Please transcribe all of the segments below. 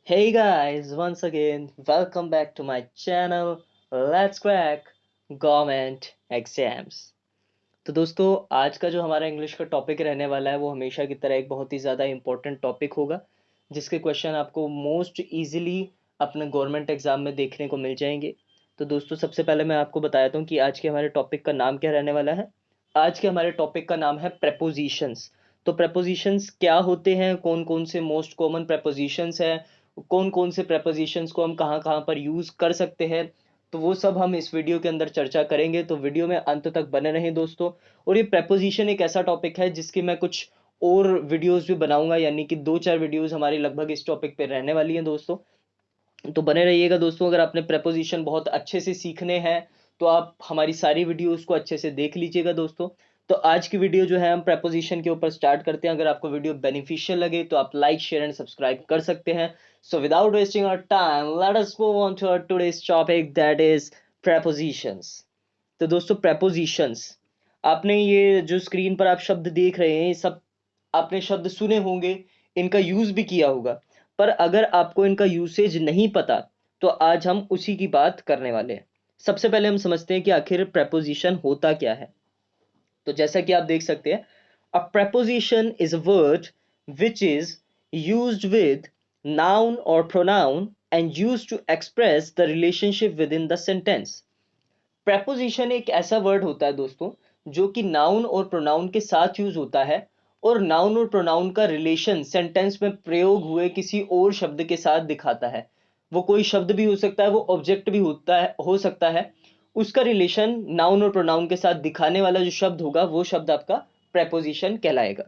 Hey guys, once again, welcome back to my channel. Let's crack government exams. तो दोस्तों आज का जो हमारा इंग्लिश का टॉपिक रहने वाला है वो हमेशा की तरह एक बहुत ही ज़्यादा इम्पोर्टेंट टॉपिक होगा जिसके क्वेश्चन आपको मोस्ट इजीली अपने गवर्नमेंट एग्जाम में देखने को मिल जाएंगे। तो दोस्तों सबसे पहले मैं आपको बताता हूँ कि आज के हमारे टॉपिक का नाम क्या रहने वाला है। आज के हमारे टॉपिक का नाम है प्रेपोजिशंस। तो प्रेपोजिशंस क्या होते हैं, कौन कौन से मोस्ट कॉमन प्रेपोजिशंस हैं, कौन कौन से प्रेपोजिशंस को हम कहाँ कहाँ पर यूज़ कर सकते हैं, तो वो सब हम इस वीडियो के अंदर चर्चा करेंगे। तो वीडियो में अंत तक बने रहें दोस्तों। और ये प्रेपोजिशन एक ऐसा टॉपिक है जिसकी मैं कुछ और वीडियोस भी बनाऊंगा, यानी कि 2-4 वीडियोस हमारी लगभग इस टॉपिक पे रहने वाली हैं दोस्तों। तो बने रहिएगा दोस्तों। अगर आपने प्रेपोजिशन बहुत अच्छे से सीखने हैं तो आप हमारी सारी वीडियोस को अच्छे से देख लीजिएगा दोस्तों। तो आज की वीडियो जो है हम प्रेपोजिशन के ऊपर स्टार्ट करते हैं। अगर आपको वीडियो बेनिफिशियल लगे तो आप लाइक शेयर एंड सब्सक्राइब कर सकते हैं। So without wasting our time let us move on to our today's topic that is prepositions. तो दोस्तों प्रेपोजिशंस, आपने ये जो स्क्रीन पर आप शब्द देख रहे हैं ये सब आपने शब्द सुने होंगे, इनका यूज भी किया होगा। पर अगर आपको इनका यूसेज नहीं पता तो आज हम उसी की बात करने वाले हैं। सबसे पहले हम समझते हैं कि आखिर प्रेपोजिशन होता क्या है। तो जैसा कि आप देख सकते हैं, a preposition is a word which is used with noun और pronoun and used to express the relationship within the sentence. Preposition एक ऐसा वर्ड होता है दोस्तों जो कि नाउन और प्रोनाउन के साथ यूज होता है और नाउन और प्रोनाउन का रिलेशन सेंटेंस में प्रयोग हुए किसी और शब्द के साथ दिखाता है। वो कोई शब्द भी हो सकता है, वो ऑब्जेक्ट भी होता है, हो सकता है। उसका रिलेशन नाउन और प्रोनाउन के साथ दिखाने वाला जो शब्द होगा वो शब्द आपका प्रेपोजिशन कहलाएगा।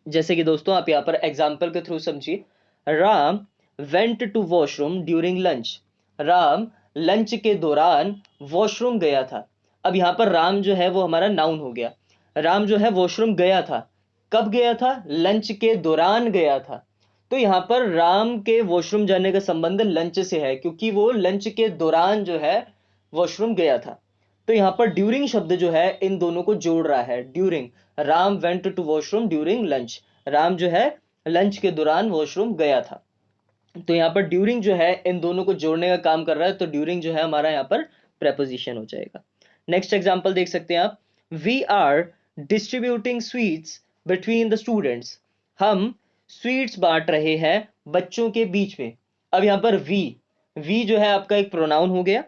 जैसे कि दोस्तों आप यहाँ पर एग्जाम्पल के थ्रू समझिए। Ram went to washroom during lunch. Ram lunch के दौरान वॉशरूम गया था। अब यहाँ पर राम जो है वो हमारा नाउन हो गया। राम जो है वॉशरूम गया था। कब गया था? लंच के दौरान गया था। तो यहाँ पर राम के वॉशरूम जाने का संबंध लंच से है क्योंकि वो लंच के दौरान जो है वॉशरूम गया था। तो यहाँ पर ड्यूरिंग शब्द जो है इन दोनों को जोड़ रहा है। During, Ram went to washroom during lunch. Ram जो है लंच के दौरान वॉशरूम गया था। तो यहाँ पर ड्यूरिंग जो है इन दोनों को जोड़ने का काम कर रहा है, तो ड्यूरिंग जो है हमारा यहाँ पर प्रेपोजिशन हो जाएगा। नेक्स्ट एग्जांपल देख सकते हैं आप। We are distributing sweets between the students. हम स्वीट्स बांट रहे हैं बच्चों के बीच में। अब यहाँ पर वी जो है आपका एक प्रोनाउन हो गया।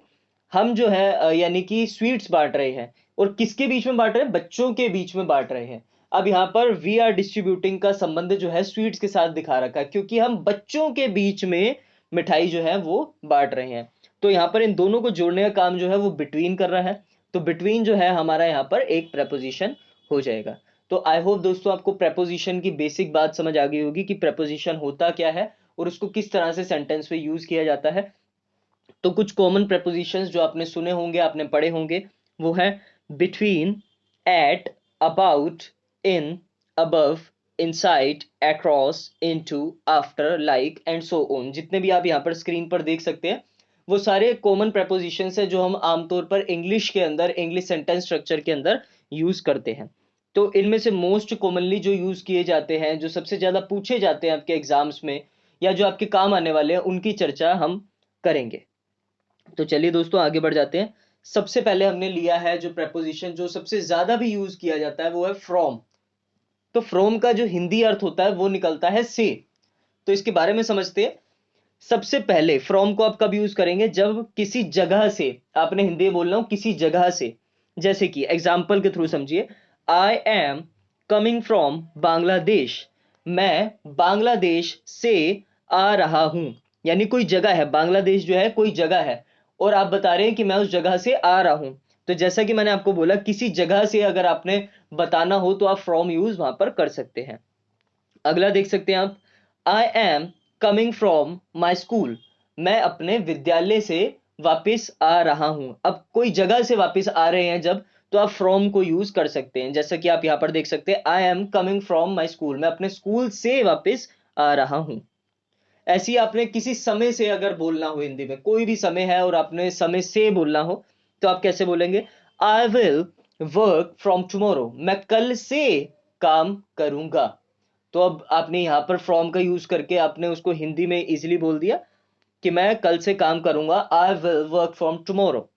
हम जो है यानी कि स्वीट्स बांट रहे हैं, और किसके बीच में बांट रहे हैं? बच्चों के बीच में बांट रहे हैं। अब यहाँ पर वी आर डिस्ट्रीब्यूटिंग का संबंध जो है स्वीट्स के साथ दिखा रखा है क्योंकि हम बच्चों के बीच में मिठाई जो है वो बांट रहे हैं। तो यहाँ पर इन दोनों को जोड़ने का काम जो है वो बिटवीन कर रहा है। तो बिटवीन जो है हमारा यहाँ पर एक प्रेपोजिशन हो जाएगा। तो आई होप दोस्तों आपको प्रेपोजिशन की बेसिक बात समझ आ गई होगी कि प्रेपोजिशन होता क्या है और उसको किस तरह से सेंटेंस में यूज किया जाता है। तो कुछ कॉमन प्रेपोजिशंस जो आपने सुने होंगे, आपने पढ़े होंगे, वो है between, at, about, in, above, inside, across, into, after, like and so on. जितने भी आप यहाँ पर स्क्रीन पर देख सकते हैं वो सारे कॉमन प्रेपोजिशंस है जो हम आमतौर पर इंग्लिश के अंदर, इंग्लिश सेंटेंस स्ट्रक्चर के अंदर यूज करते हैं। तो इनमें से मोस्ट कॉमनली जो यूज किए जाते हैं, जो सबसे ज्यादा पूछे जाते हैं आपके एग्जाम्स में या जो आपके काम आने वाले हैं, उनकी चर्चा हम करेंगे। तो चलिए दोस्तों आगे बढ़ जाते हैं। सबसे पहले हमने लिया है जो प्रेपोजिशन जो सबसे ज्यादा भी यूज किया जाता है वो है फ्रॉम। तो फ्रॉम का जो हिंदी अर्थ होता है वो निकलता है से। तो इसके बारे में समझते हैं। सबसे पहले फ्रॉम को आप कब यूज करेंगे? जब किसी जगह से, आपने हिंदी में बोलना हो किसी जगह से। जैसे कि एग्जाम्पल के थ्रू समझिए। I am coming from Bangladesh. मैं बांग्लादेश से आ रहा हूं। यानी कोई जगह है, बांग्लादेश जो है कोई जगह है और आप बता रहे हैं कि मैं उस जगह से आ रहा हूं। तो जैसा कि मैंने आपको बोला, किसी जगह से अगर आपने बताना हो तो आप फ्रॉम यूज वहां पर कर सकते हैं। अगला देख सकते हैं आप। I am coming from my school. मैं अपने विद्यालय से वापस आ रहा हूं। अब कोई जगह से वापस आ रहे हैं जब, तो आप फ्रॉम को यूज कर सकते हैं। जैसा कि आप यहां पर देख सकते हैं, I am coming from my school. मैं अपने स्कूल से वापस आ रहा हूं। ऐसे ही आपने किसी समय से अगर बोलना हो, हिंदी में कोई भी समय है और आपने समय से बोलना हो, तो आप कैसे बोलेंगे? I will work from tomorrow. मैं कल से काम करूंगा। तो अब आपने यहाँ पर फ्रॉम का यूज करके आपने उसको हिंदी में इजीली बोल दिया कि मैं कल से काम करूंगा, I will work from tomorrow.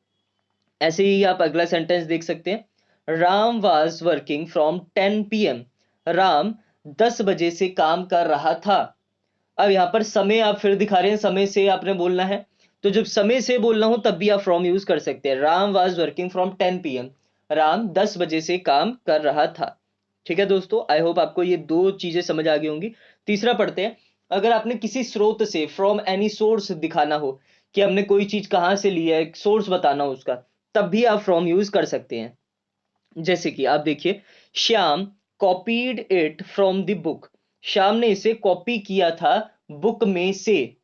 ऐसे ही आप अगला सेंटेंस देख सकते हैं, Ram was working from 10 PM। Ram 10 बजे से काम कर रहा था। अब यहाँ पर समय आप फिर दिखा रहे हैं, समय से आपने बोलना है, तो जब समय से बोलना हो तब भी आप फ्रॉम यूज कर सकते हैं। Ram was working from 10 PM, Ram 10 बजे से काम कर रहा था। ठीक है दोस्तों, आई होप आपको ये दो चीजें समझ आ गई होंगी। तीसरा पढ़ते हैं, अगर आपने किसी स्रोत से, फ्रॉम एनी सोर्स दिखाना हो कि हमने कोई चीज कहाँ से ली है, सोर्स बताना हो उसका, तब भी आप फ्रॉम यूज कर सकते हैं। जैसे कि आप देखिए, Shyam copied it from the book. Shyam ने इसे कॉपी किया था बुक में से,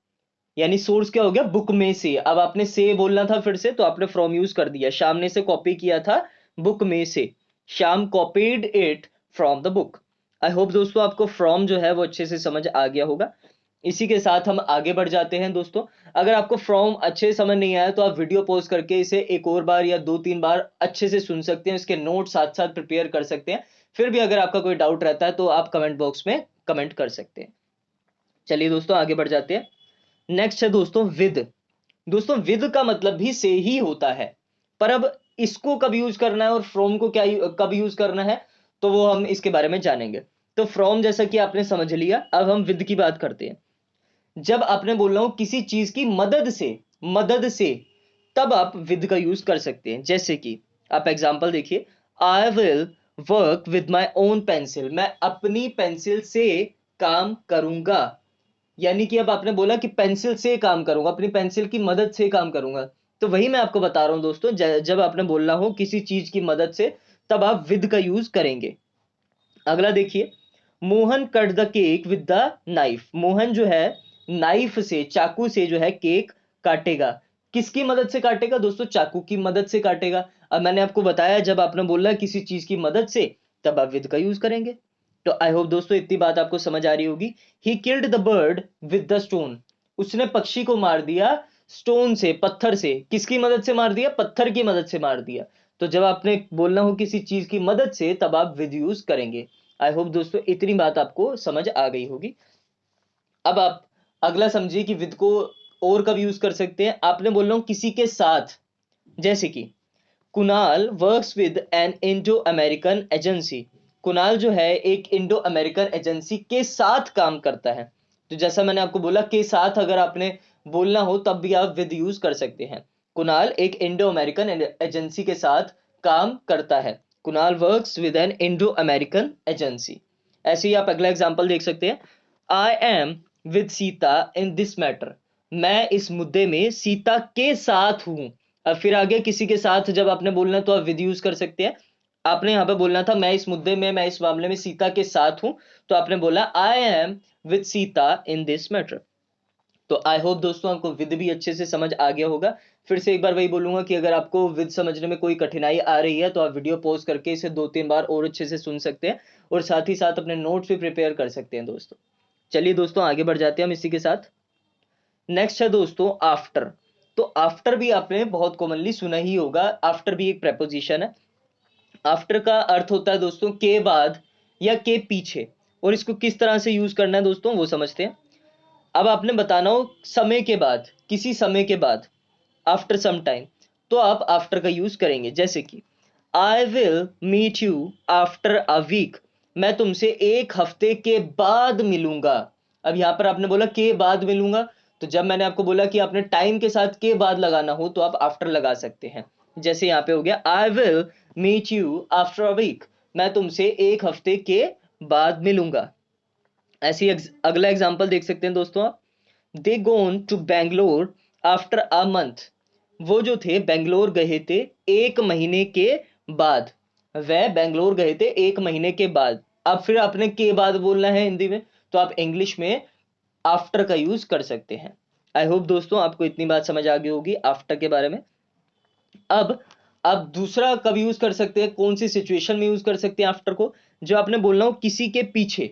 यानी सोर्स क्या हो गया, बुक में से। अब आपने से बोलना था फिर से, तो आपने फ्रॉम यूज कर दिया। श्याम ने इसे कॉपी किया था बुक में से, Shyam copied it from the book. I hope दोस्तों आपको फ्रॉम जो है वो अच्छे से समझ आ गया होगा। इसी के साथ हम आगे बढ़ जाते हैं दोस्तों। अगर आपको फ्रॉम अच्छे से समझ नहीं आया तो आप वीडियो पॉज करके इसे एक और बार या 2-3 बार अच्छे से सुन सकते हैं, इसके नोट साथ साथ प्रिपेयर कर सकते हैं। फिर भी अगर आपका कोई डाउट रहता है तो आप कमेंट बॉक्स में कमेंट कर सकते हैं। चलिए दोस्तों आगे बढ़ जाते हैं। नेक्स्ट है दोस्तों विद। दोस्तों विद का मतलब भी से ही होता है, पर अब इसको कब यूज करना है और फ्रॉम को कब यूज करना है, तो वो हम इसके बारे में जानेंगे। तो फ्रॉम जैसा कि आपने समझ लिया, अब हम विद की बात करते हैं। जब आपने बोलना हो किसी चीज की मदद से, तब आप विद का यूज कर सकते हैं। जैसे कि आप एग्जांपल देखिए, I will work with my own pencil. मैं अपनी पेंसिल से काम करूंगा। यानी कि अब आपने बोला कि पेंसिल से काम करूंगा, अपनी पेंसिल की मदद से काम करूंगा। तो वही मैं आपको बता रहा हूं दोस्तों, जब आपने बोलना हो किसी चीज की मदद से, तब आप विद का यूज करेंगे। अगला देखिए, Mohan cut the cake with the knife. Mohan जो है नाइफ से, चाकू से जो है केक काटेगा। किसकी मदद से काटेगा दोस्तों, चाकू की मदद से काटेगा। अब मैंने आपको बताया जब आपने बोला किसी चीज की मदद से, तब आप विद का यूज करेंगे। तो आई होप दोस्तों इतनी बात आपको समझ आ रही होगी। He killed the bird with the stone. उसने पक्षी को मार दिया स्टोन से, पत्थर से। किसकी मदद से मार दिया, पत्थर की मदद से मार दिया। तो जब आपने बोलना हो किसी चीज की मदद से, तब आप विद यूज करेंगे। आई होप दोस्तों इतनी बात आपको समझ आ गई होगी। अब आप अगला समझिए कि विद को और कब यूज कर सकते हैं। आपने बोलना हो किसी के साथ, जैसे कि Kunal works with N Indo American agency. Kunal जो है एक इंडो अमेरिकन एजेंसी के साथ काम करता है। तो जैसा मैंने आपको बोला, के साथ अगर आपने बोलना हो तब भी आप विद यूज कर सकते हैं। कुणाल एक इंडो अमेरिकन एजेंसी के साथ काम करता है। Kunal works with N Indo American agency. ऐसे ही आप अगला एग्जांपल देख सकते हैं, I am with Sita in this matter. मैं इस मुद्दे में सीता के साथ हूं। अब फिर आगे किसी के साथ जब आपने बोलना है तो आप विद यूज कर सकते हैं। आपने यहाँ पे बोलना था मैं इस मुद्दे में, मैं इस मामले में सीता के साथ हूं, तो आपने बोला I am with Sita in this matter. तो आई होप दोस्तों आपको विद भी अच्छे से समझ आ गया होगा। फिर से एक बार वही बोलूंगा कि अगर आपको विद समझने में कोई कठिनाई आ रही है तो आप वीडियो पॉज करके इसे 2-3 बार और अच्छे से सुन सकते हैं, और साथ ही साथ अपने नोट्स भी प्रिपेयर कर सकते हैं दोस्तों। चलिए दोस्तों आगे बढ़ जाते हैं हम इसी के साथ। नेक्स्ट है दोस्तों आफ्टर। तो आफ्टर भी आपने बहुत कॉमनली सुना ही होगा। आफ्टर भी एक प्रेपोजिशन है। आफ्टर का अर्थ होता है दोस्तों के बाद या के पीछे, और इसको किस तरह से यूज करना है दोस्तों वो समझते हैं। अब आपने बताना हो समय के बाद, किसी समय के बाद, आफ्टर सम टाइम, तो आप आफ्टर का यूज करेंगे। जैसे कि I will meet you after a week. मैं तुमसे एक हफ्ते के बाद मिलूंगा। अब यहां पर आपने बोला के बाद मिलूंगा, तो जब मैंने आपको बोला कि आपने टाइम के साथ के बाद लगाना हो तो आप आफ्टर लगा सकते हैं। जैसे यहां पे हो गया, I will meet you after a week. मैं तुमसे एक हफ्ते के बाद मिलूंगा। ऐसी अगला एग्जांपल देख सकते हैं दोस्तों आप, they gone to Bangalore after a month. वो जो थे बेंगलोर गए थे 1 महीने के बाद। वह बेंगलोर गए थे 1 महीने के बाद। अब फिर आपने के बाद बोलना है हिंदी में, तो आप इंग्लिश में आफ्टर का यूज कर सकते हैं। आई होप दोस्तों आपको इतनी बात समझ आ गई होगी आफ्टर के बारे में। अब आप दूसरा कब यूज कर सकते हैं, कौन सी सिचुएशन में यूज कर सकते हैं आफ्टर को, जो आपने बोलना हो किसी के पीछे,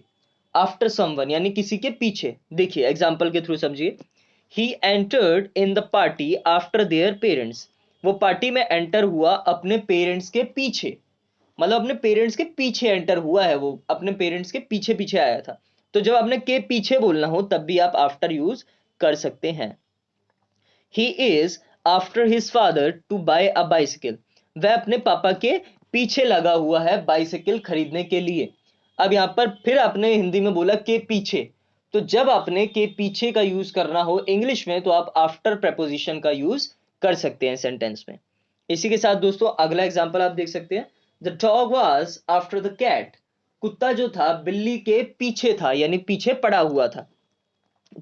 आफ्टर समवन, यानी किसी के पीछे। देखिए एग्जांपल के थ्रू समझिए, he entered in the party after their parents. वो पार्टी में एंटर हुआ अपने पेरेंट्स के पीछे। मतलब अपने पेरेंट्स के पीछे एंटर हुआ है, वो अपने पेरेंट्स के पीछे पीछे आया था। तो जब आपने के पीछे बोलना हो तब भी आप आफ्टर यूज कर सकते हैं। He is after his father to buy a bicycle. वह अपने पापा के पीछे लगा हुआ है बाइसिकल खरीदने के लिए। अब यहां पर फिर आपने हिंदी में बोला के पीछे, तो जब आपने के पीछे का यूज करना हो इंग्लिश में तो आप आफ्टर प्रेपोजिशन का यूज कर सकते हैं सेंटेंस में। इसी के साथ दोस्तों अगला एग्जांपल आप देख सकते हैं, the dog was after the cat. कुत्ता जो था बिल्ली के पीछे था, यानी पीछे पड़ा हुआ था।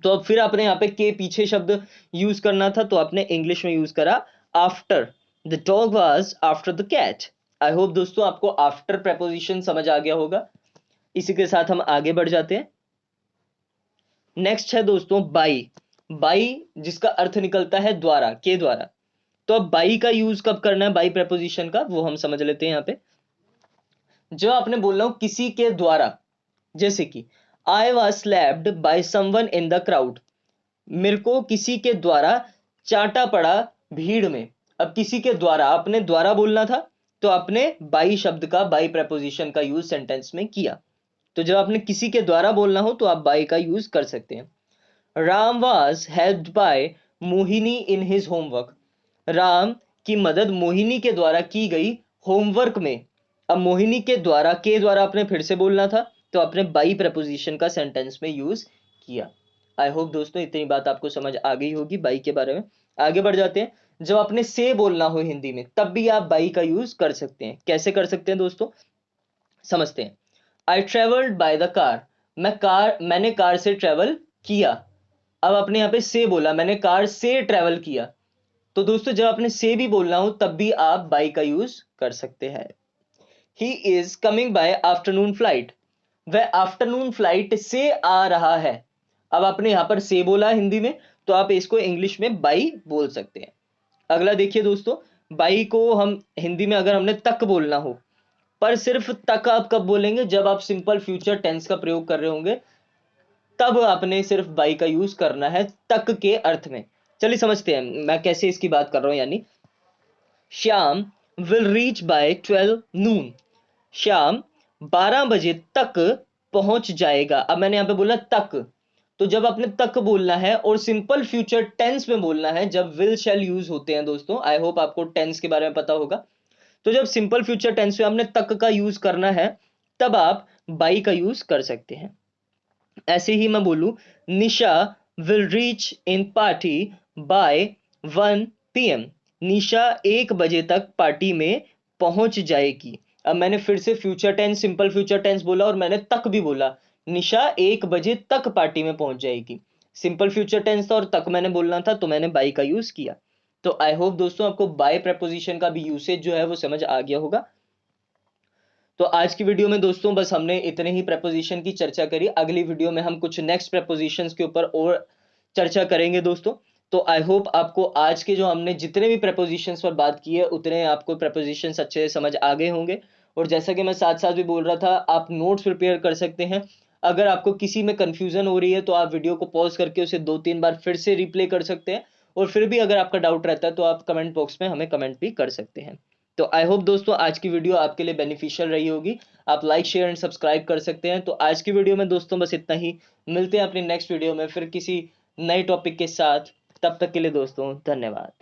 तो अब फिर आपने यहाँ पे के पीछे शब्द यूज करना था, तो आपने इंग्लिश में यूज करा after. The dog was after the cat. I hope दोस्तों आपको आफ्टर प्रेपोजिशन समझ आ गया होगा। इसी के साथ हम आगे बढ़ जाते हैं। नेक्स्ट है दोस्तों बाई। बाई जिसका अर्थ निकलता है द्वारा, के द्वारा। तो अब बाई का यूज कब करना है, बाई प्रेपोजिशन का, वो हम समझ लेते हैं यहाँ पे। जो आपने बोलना हो किसी के द्वारा, जैसे कि I was slapped by someone in the crowd. मेरे को किसी के द्वारा चाटा पड़ा भीड़ में। अब किसी के द्वारा, अपने द्वारा बोलना था, तो आपने बाई शब्द का, बाई प्रेपोजिशन का यूज सेंटेंस में किया। तो जब आपने किसी के द्वारा बोलना हो तो आप बाई का यूज कर सकते हैं। Ram was helped bye Mohini in his homework. Ram की मदद मोहिनी के द्वारा की गई होमवर्क में। अब मोहिनी के द्वारा आपने फिर से बोलना था, तो आपने बाई प्रपोजिशन का सेंटेंस में यूज किया। आई होप दोस्तों इतनी बात आपको समझ आ गई होगी बाई के बारे में। आगे बढ़ जाते हैं। जब आपने से बोलना हो हिंदी में तब भी आप बाई का यूज कर सकते हैं। कैसे कर सकते हैं दोस्तों, समझते हैं। I travelled by the car. मैंने कार से ट्रेवल किया। अब आपने यहाँ पे से बोला, मैंने कार से ट्रेवल किया। तो दोस्तों जब आपने से भी बोलना हो तब भी आप बाई का यूज कर सकते हैं। He is coming by afternoon flight. वह आफ्टरनून फ्लाइट से आ रहा है। अब आपने यहां पर से बोला हिंदी में, तो आप इसको इंग्लिश में बाई बोल सकते हैं। अगला देखिए दोस्तों, बाई को हम हिंदी में अगर हमने तक बोलना हो, पर सिर्फ तक आप कब बोलेंगे, जब आप सिंपल फ्यूचर टेंस का प्रयोग कर रहे होंगे, तब आपने सिर्फ बाई का यूज करना है तक के अर्थ में। चलिए समझते हैं मैं कैसे इसकी बात कर रहा हूं। यानी श्याम विल रीच बाय 12 नून। श्याम 12 बजे तक पहुंच जाएगा। अब मैंने यहां पे बोला तक, तो जब आपने तक बोलना है और सिंपल फ्यूचर टेंस में बोलना है, जब विल शैल यूज होते हैं दोस्तों, आई होप आपको टेंस के बारे में पता होगा। तो जब सिंपल फ्यूचर टेंस में आपने तक का यूज करना है, तब आप बाई का यूज कर सकते हैं। ऐसे ही मैं बोलूं, Nisha will reach in party by 1 PM। Nisha 1 बजे तक पार्टी में पहुंच जाएगी। अब मैंने फिर से future tense, simple future tense बोला और मैंने तक भी बोला। निशा 1 बजे तक पार्टी में पहुंच जाएगी। सिंपल फ्यूचर टेंस था और तक मैंने बोलना था, तो मैंने बाई का यूज किया। तो आई होप दोस्तों आपको बाय प्रेपोजिशन का भी यूसेज जो है वो समझ आ गया होगा। तो आज की वीडियो में दोस्तों बस हमने इतने ही प्रेपोजिशन की चर्चा करी। अगली वीडियो में हम कुछ नेक्स्ट प्रेपोजिशंस के ऊपर और चर्चा करेंगे दोस्तों। तो आई होप आपको आज के जो हमने जितने भी प्रेपोजिशंस पर बात की है, उतने आपको प्रेपोजिशंस अच्छे से समझ आ गए होंगे। और जैसा कि मैं साथ साथ भी बोल रहा था, आप नोट्स प्रिपेयर कर सकते हैं। अगर आपको किसी में कंफ्यूजन हो रही है तो आप वीडियो को पॉज करके उसे 2-3 बार फिर से रिप्ले कर सकते हैं। और फिर भी अगर आपका डाउट रहता है तो आप कमेंट बॉक्स में हमें कमेंट भी कर सकते हैं। तो आई होप दोस्तों आज की वीडियो आपके लिए बेनिफिशियल रही होगी। आप लाइक, शेयर एंड सब्सक्राइब कर सकते हैं। तो आज की वीडियो में दोस्तों बस इतना ही। मिलते हैं अपनी नेक्स्ट वीडियो में फिर किसी नए टॉपिक के साथ। तब तक के लिए दोस्तों धन्यवाद।